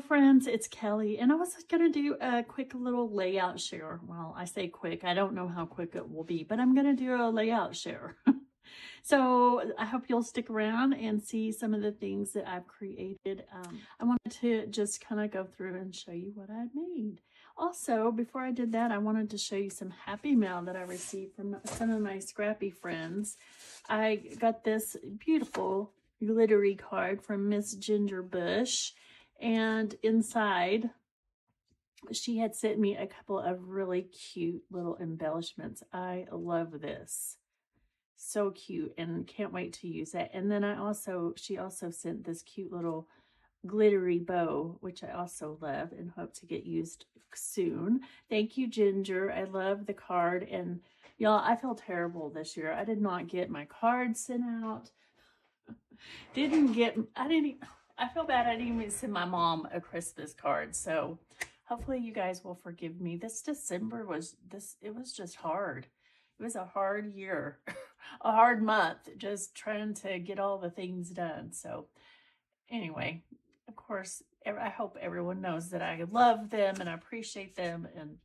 friends, it's Kelly, and I was going to do a quick little layout share. Well, I say quick, I don't know how quick it will be, but I'm going to do a layout share. So I hope you'll stick around and see some of the things that I've created. I wanted to just kind of go through and show you what I made. Also, before I did that, I wanted to show you some happy mail that I received from some of my scrappy friends. I got this beautiful glittery card from Miss Ginger Bush, and inside she had sent me a couple of really cute little embellishments. I love this. So cute, and can't wait to use it. And then she also sent this cute little glittery bow, which I also love and hope to get used soon. Thank you, Ginger. I love the card. And y'all, I feel terrible this year. I did not get my card sent out. I feel bad I didn't even send my mom a Christmas card. So hopefully you guys will forgive me. This December it was just hard. It was a hard year, a hard month, just trying to get all the things done. So anyway, of course, I hope everyone knows that I love them and I appreciate them. And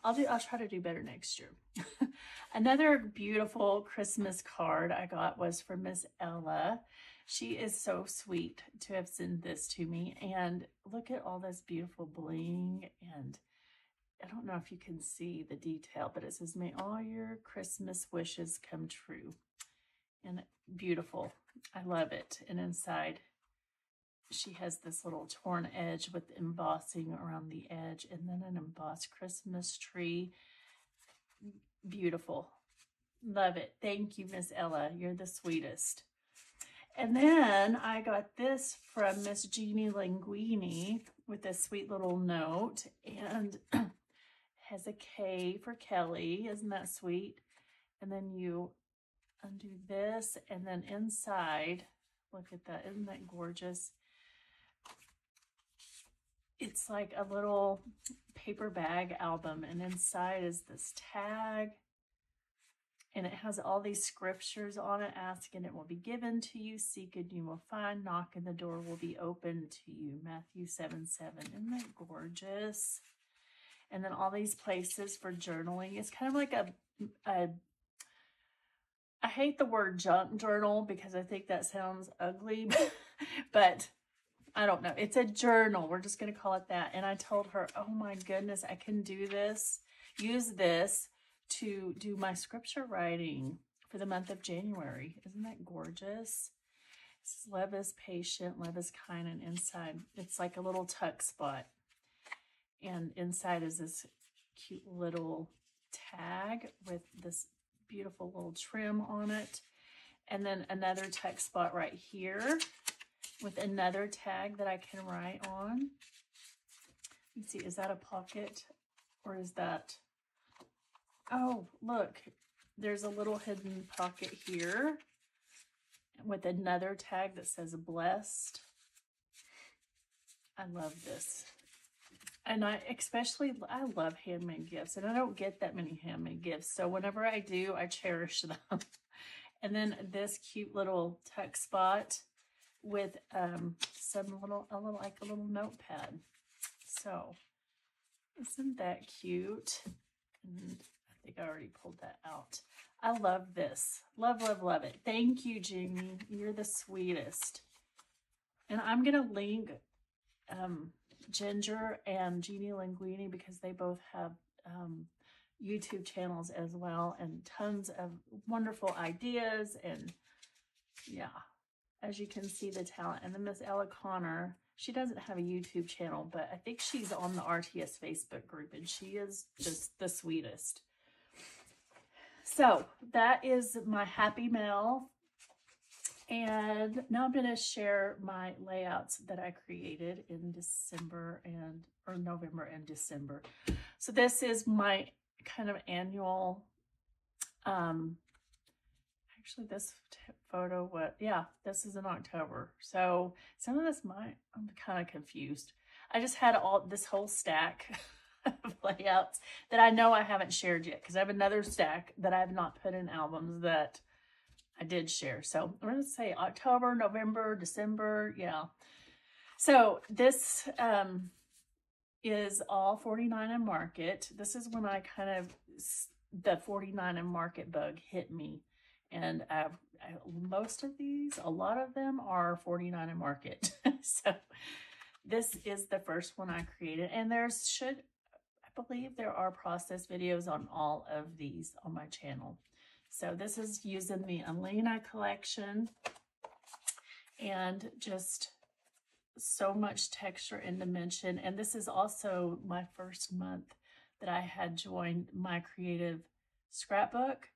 I'll try to do better next year. Another beautiful Christmas card I got was from Miss Ella. She is so sweet to have sent this to me. And look at all this beautiful bling, and I don't know if you can see the detail, but it says, "May all your Christmas wishes come true." And beautiful. I love it. And inside, she has this little torn edge with embossing around the edge, and then an embossed Christmas tree. Beautiful. Love it. Thank you, Miss Ella. You're the sweetest. And then I got this from Miss Jeannie Linguini with a sweet little note, and has a K for Kelly. Isn't that sweet? And then you undo this, and then inside, look at that. Isn't that gorgeous? It's like a little paper bag album, and inside is this tag, and it has all these scriptures on it. Ask and it will be given to you, seek and you will find, knock and the door will be open to you. Matthew 7:7. Isn't that gorgeous? And then all these places for journaling. It's kind of like I hate the word junk journal because I think that sounds ugly, but I don't know. It's a journal. We're just going to call it that. And I told her, oh my goodness, I can do this, use this to do my scripture writing for the month of January. Isn't that gorgeous? It says, love is patient, love is kind, and inside, it's like a little tuck spot. And inside is this cute little tag with this beautiful little trim on it. And then another tuck spot right here with another tag that I can write on. Let's see, is that a pocket or is that, oh, look, there's a little hidden pocket here with another tag that says blessed. I love this. And I love handmade gifts, and I don't get that many handmade gifts. So whenever I do, I cherish them. And then this cute little tuck spot with a little notepad. So isn't that cute? And I think I already pulled that out. I love this. Love, love, love it. Thank you, Jamie. You're the sweetest. And I'm going to link Ginger and Jeannie Linguini because they both have YouTube channels as well, and tons of wonderful ideas. And yeah, as you can see, the talent. And then Miss Ella Connor, she doesn't have a YouTube channel, but I think she's on the RTS Facebook group, and she is just the sweetest. So that is my happy mail. And now I'm going to share my layouts that I created in November and December. So this is my kind of annual, actually this photo, this is in October. So some of this I'm kind of confused. I just had this whole stack of layouts that I know I haven't shared yet, because I have another stack that I have not put in albums that I did share. So I'm going to say October, November, December. Yeah. So this is all 49 and Market. This is when I kind of, the 49 and Market bug hit me. And most of these, a lot of them are 49 and Market. So this is the first one I created. And I believe there are process videos on all of these on my channel. So this is using the Alina collection, and just so much texture and dimension. And this is also my first month that I had joined my creative scrapbook.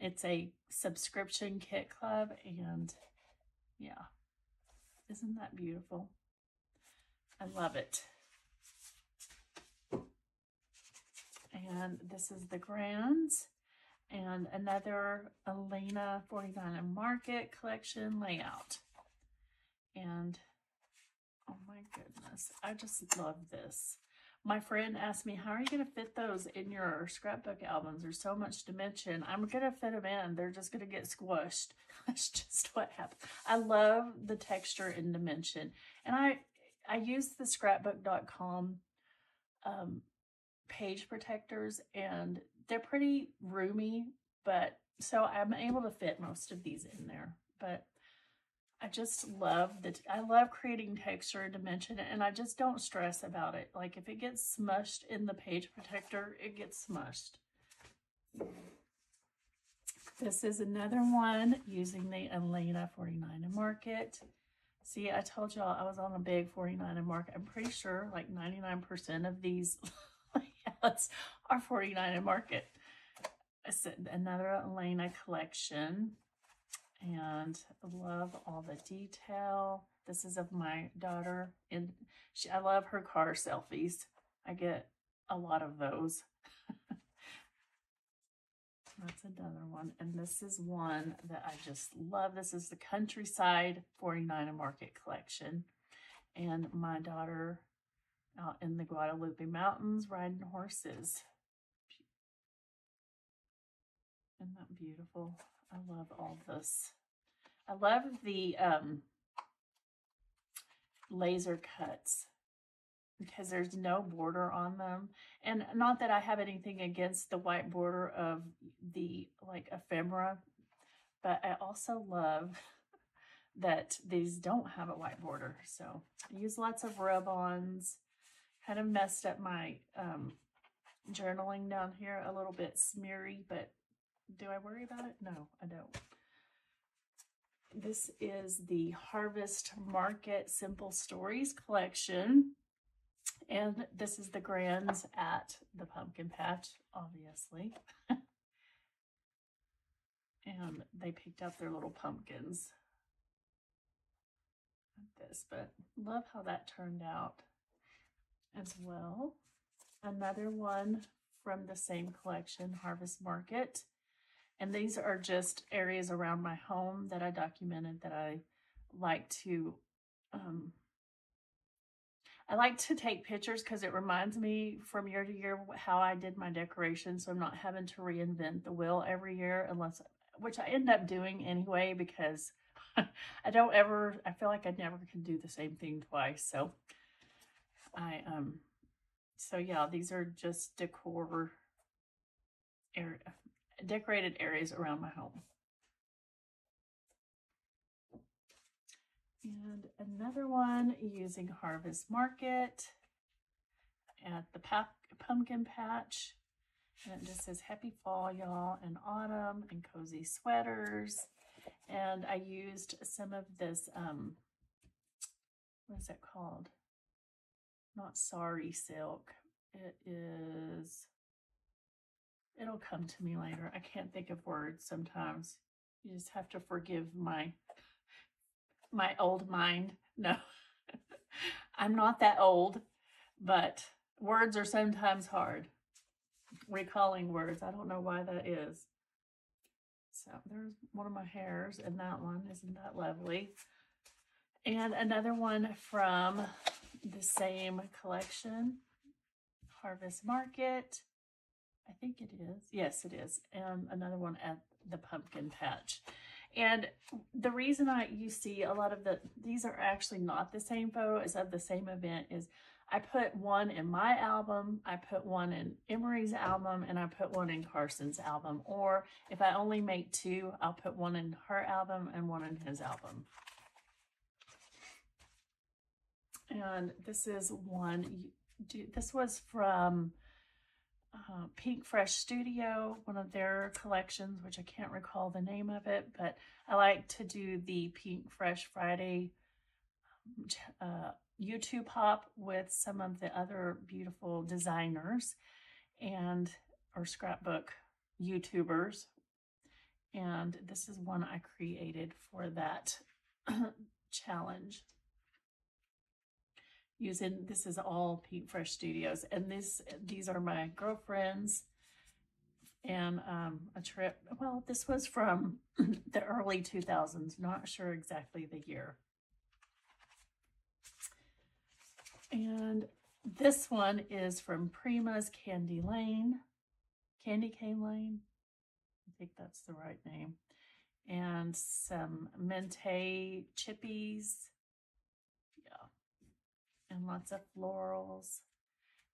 It's a subscription kit club, and yeah, isn't that beautiful? I love it. And this is the Grands, and another Alina 49 and Market collection layout. And oh my goodness, I just love this. My friend asked me, how are you going to fit those in your scrapbook albums? There's so much dimension. I'm going to fit them in. They're just going to get squished. That's just what happened. I love the texture and dimension. And I use the scrapbook.com page protectors, and they're pretty roomy, but so I'm able to fit most of these in there. But I just love I love creating texture and dimension, and I just don't stress about it. Like if it gets smushed in the page protector, it gets smushed. This is another one using the Alina 49 and Market. See, I told y'all I was on a big 49 and Market. I'm pretty sure like 99% of these layouts are 49 and Market. It's another Alina collection. And I love all the detail. This is of my daughter, and I love her car selfies. I get a lot of those. That's another one. And this is one that I just love. This is the Countryside 49 and Market collection. And my daughter out in the Guadalupe Mountains riding horses. Isn't that beautiful? I love all this. I love the laser cuts because there's no border on them. And not that I have anything against the white border of the like ephemera, but I also love that these don't have a white border. So I use lots of rub-ons. Kind of messed up my journaling down here, a little bit smeary, but do I worry about it? No, I don't. This is the Harvest Market Simple Stories collection. And this is the Grands at the pumpkin patch, obviously. And they picked out their little pumpkins like this, but love how that turned out as well. Another one from the same collection, Harvest Market. And these are just areas around my home that I documented that I like to take pictures because it reminds me from year to year how I did my decorations. So I'm not having to reinvent the wheel every year, which I end up doing anyway, because I feel like I never can do the same thing twice. So so yeah, these are just decorated areas around my home. And another one using Harvest Market at the pumpkin patch. And it just says happy fall, y'all, and autumn, and cozy sweaters. And I used some of this, what is that called? Not sari silk. It'll come to me later. I can't think of words sometimes. You just have to forgive my old mind. No, I'm not that old, but words are sometimes hard. Recalling words, I don't know why that is. So there's one of my hairs, and that one, isn't that lovely? And another one from the same collection, Harvest Market. I think it is. Yes, it is. And another one at the pumpkin patch. And the reason you see a lot of these are actually not the same photo as of the same event is I put one in my album, I put one in Emery's album, and I put one in Carson's album. Or if I only make two, I'll put one in her album and one in his album. And this is one, this was from Pink Fresh Studio, one of their collections, which I can't recall the name of it, but I like to do the Pink Fresh Friday YouTube hop with some of the other beautiful designers or scrapbook YouTubers. And this is one I created for that challenge. This is all Pink Fresh Studios, and these are my girlfriends, and a trip. Well, this was from the early 2000s, not sure exactly the year. And this one is from Prima's Candy Cane Lane. I think that's the right name. And some Mente chippies. And lots of florals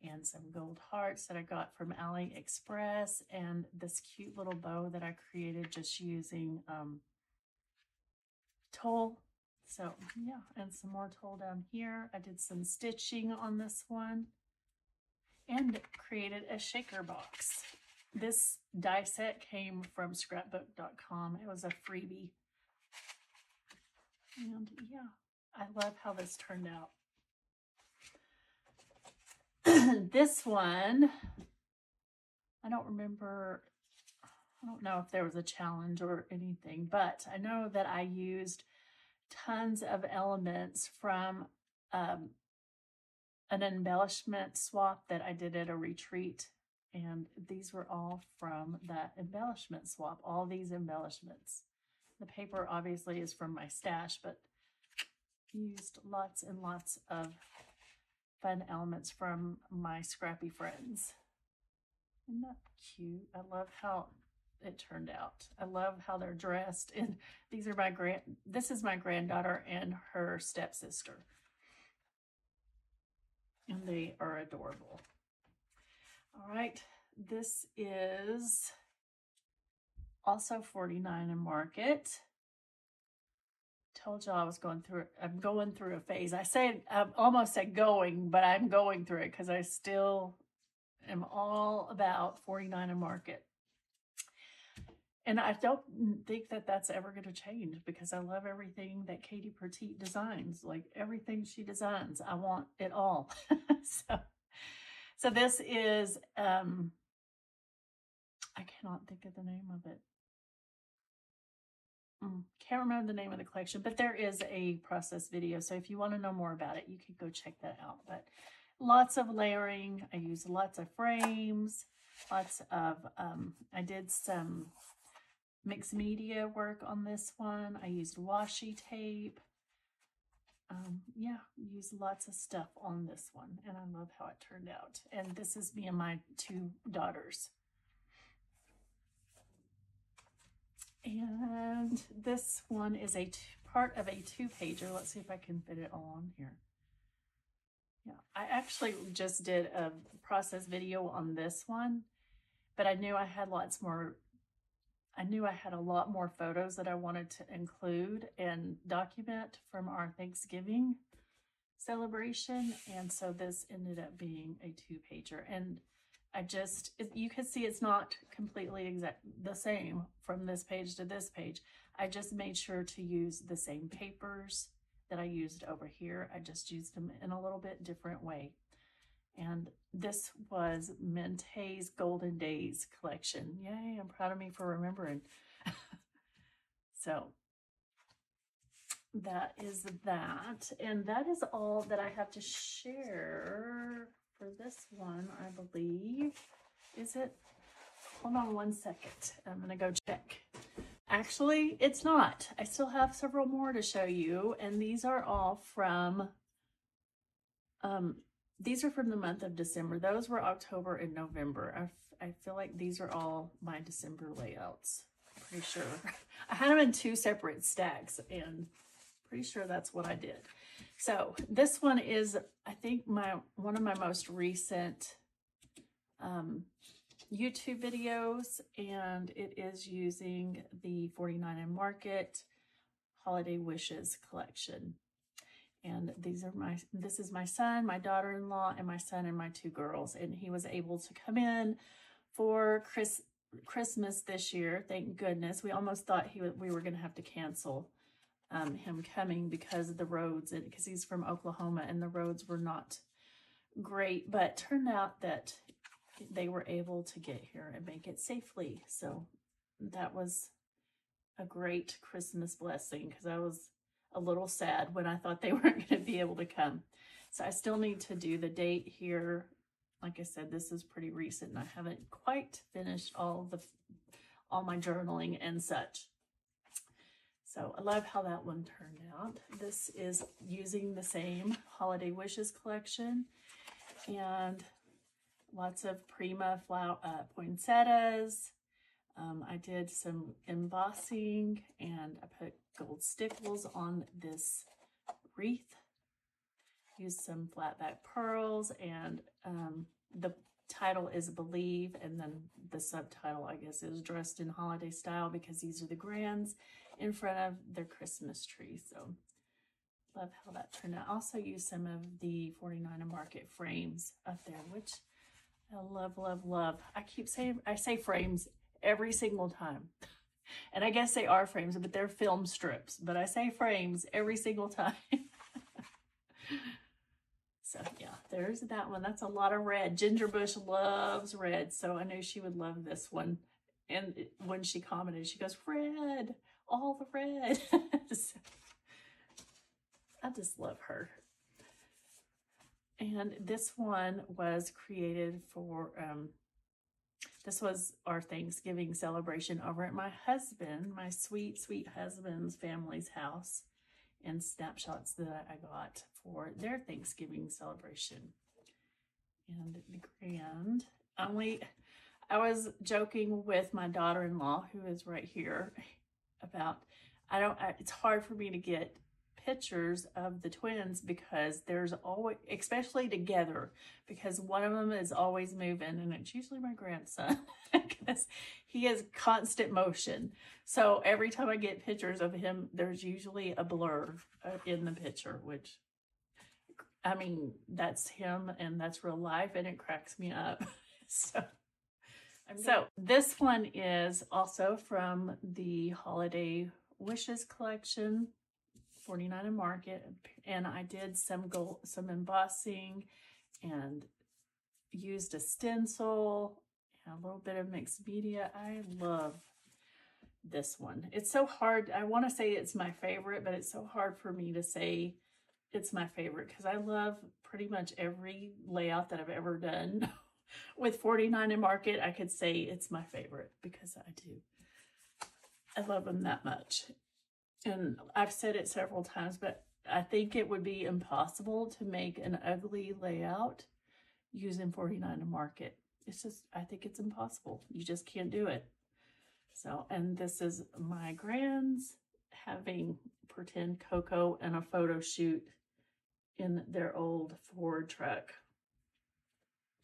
and some gold hearts that I got from AliExpress, and this cute little bow that I created just using tulle. So yeah, and some more tulle down here. I did some stitching on this one and created a shaker box. This die set came from scrapbook.com. It was a freebie. And yeah, I love how this turned out. This one, I don't know if there was a challenge or anything, but I know that I used tons of elements from an embellishment swap that I did at a retreat, and these were all from that embellishment swap, all these embellishments. The paper obviously is from my stash, but used lots and lots of fun elements from my scrappy friends. Isn't that cute? I love how it turned out. I love how they're dressed. And these are this is my granddaughter and her stepsister. And they are adorable. All right, this is also 49 in Market. Told y'all I was going through it. I'm going through a phase. I almost said going, but I'm going through it because I still am all about 49 in Market. And I don't think that that's ever going to change because I love everything that Katie Petit designs. Like everything she designs, I want it all. So this is, I cannot think of the name of it. Can't remember the name of the collection, but there is a process video. So if you want to know more about it, you can go check that out. But lots of layering. I use lots of frames, lots of, I did some mixed media work on this one. I used washi tape. Yeah, used lots of stuff on this one, and I love how it turned out. And this is me and my two daughters. And this one is part of a two-pager. Let's see if I can fit it all on here. Yeah, I actually just did a process video on this one, but I knew I had lots more. I knew I had a lot more photos that I wanted to include and document from our Thanksgiving celebration. And so this ended up being a two-pager. And you can see it's not completely the same from this page to this page. I just made sure to use the same papers that I used over here. I just used them in a little bit different way. And this was Mente's Golden Days collection. Yay, I'm proud of me for remembering. So that is that. And that is all that I have to share for this one, I believe. Is it? Hold on one second. I'm going to go check. Actually, it's not. I still have several more to show you. And these are all from... these are from the month of December. Those were October and November. I feel like these are all my December layouts. pretty sure. I had them in 2 separate stacks, and pretty sure that's what I did. So this one is, I think, one of my most recent YouTube videos, and it is using the 49 & Market Holiday Wishes collection. And this is my son, my daughter-in-law, and my son and my 2 girls. And he was able to come in for Christmas this year. Thank goodness. We almost thought we were going to have to cancel him coming because of the roads, and because he's from Oklahoma and the roads were not great. But turned out that they were able to get here and make it safely. So that was a great Christmas blessing, because I was a little sad when I thought they weren't going to be able to come. So I still need to do the date here. Like I said, this is pretty recent and I haven't quite finished all my journaling and such. So I love how that one turned out. This is using the same Holiday Wishes collection, and lots of Prima poinsettias. I did some embossing, and I put gold stickles on this wreath. Used some flat back pearls, and the title is Believe, and then the subtitle, I guess, is Dressed in Holiday Style, because these are the grands in front of their Christmas tree. So love how that turned out. Also used some of the 49 & Market frames up there, which I love, love, love. I say frames every single time. And I guess they are frames, but they're film strips. But I say frames every single time. So yeah, there's that one. That's a lot of red. Ginger Bush loves red, so I knew she would love this one. And when she commented, she goes, red, all the red. So, I just love her. And this one was created for, this was our Thanksgiving celebration over at my sweet, sweet husband's family's house, and snapshots that I got for their Thanksgiving celebration. And the grand, I was joking with my daughter-in-law, who is right here, about, it's hard for me to get pictures of the twins, because there's always, especially together, because one of them is always moving, and it's usually my grandson, because he has constant motion. So every time I get pictures of him, there's usually a blur in the picture, which, I mean, that's him and that's real life, and it cracks me up. So this one is also from the Holiday Wishes collection, 49 & Market, and I did some embossing and used a stencil and a little bit of mixed media. I love this one. It's so hard. I want to say it's my favorite, but it's so hard for me to say it's my favorite, because I love pretty much every layout that I've ever done. With 49 & Market, I could say it's my favorite, because I do. I love them that much. And I've said it several times, but I think it would be impossible to make an ugly layout using 49 & Market. It's just, I think it's impossible. You just can't do it. So, and this is my grands having pretend Coco and a photo shoot in their old Ford truck.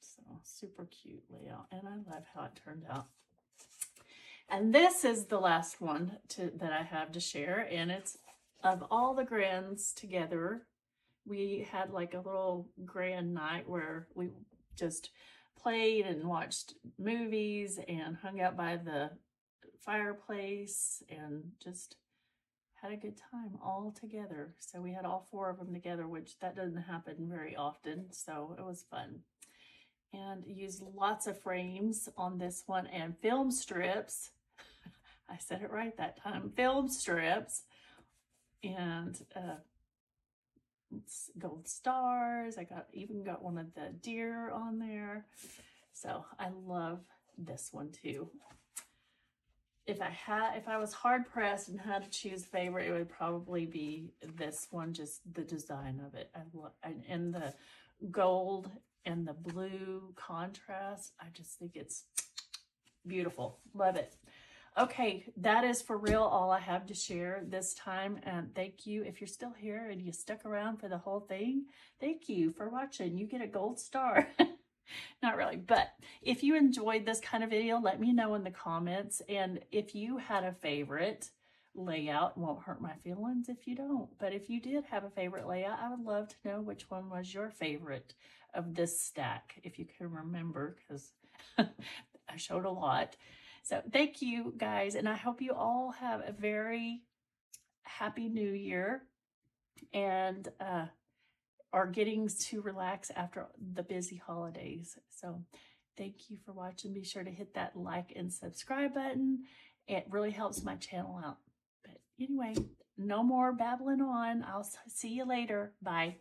So super cute layout, and I love how it turned out. And this is the last one that I have to share, and it's of all the grands together. We had like a little grand night where we just played and watched movies and hung out by the fireplace and just had a good time all together. So we had all 4 of them together, which that doesn't happen very often, so it was fun. And used lots of frames on this one, and film strips. I said it right that time. Film strips, and gold stars. I even got one of the deer on there. So I love this one too. If I was hard pressed and had to choose a favorite, it would probably be this one. Just the design of it, and the gold and the blue contrast. I just think it's beautiful. Love it. Okay, that is for real all I have to share this time. And thank you. If you're still here and you stuck around for the whole thing, thank you for watching. You get a gold star. Not really, but if you enjoyed this kind of video, let me know in the comments. And if you had a favorite layout, won't hurt my feelings if you don't. But if you did have a favorite layout, I would love to know which one was your favorite of this stack, if you can remember, because I showed a lot. So thank you guys, and I hope you all have a very happy new year and are getting to relax after the busy holidays. So thank you for watching. Be sure to hit that like and subscribe button. It really helps my channel out. But anyway, no more babbling on. I'll see you later. Bye.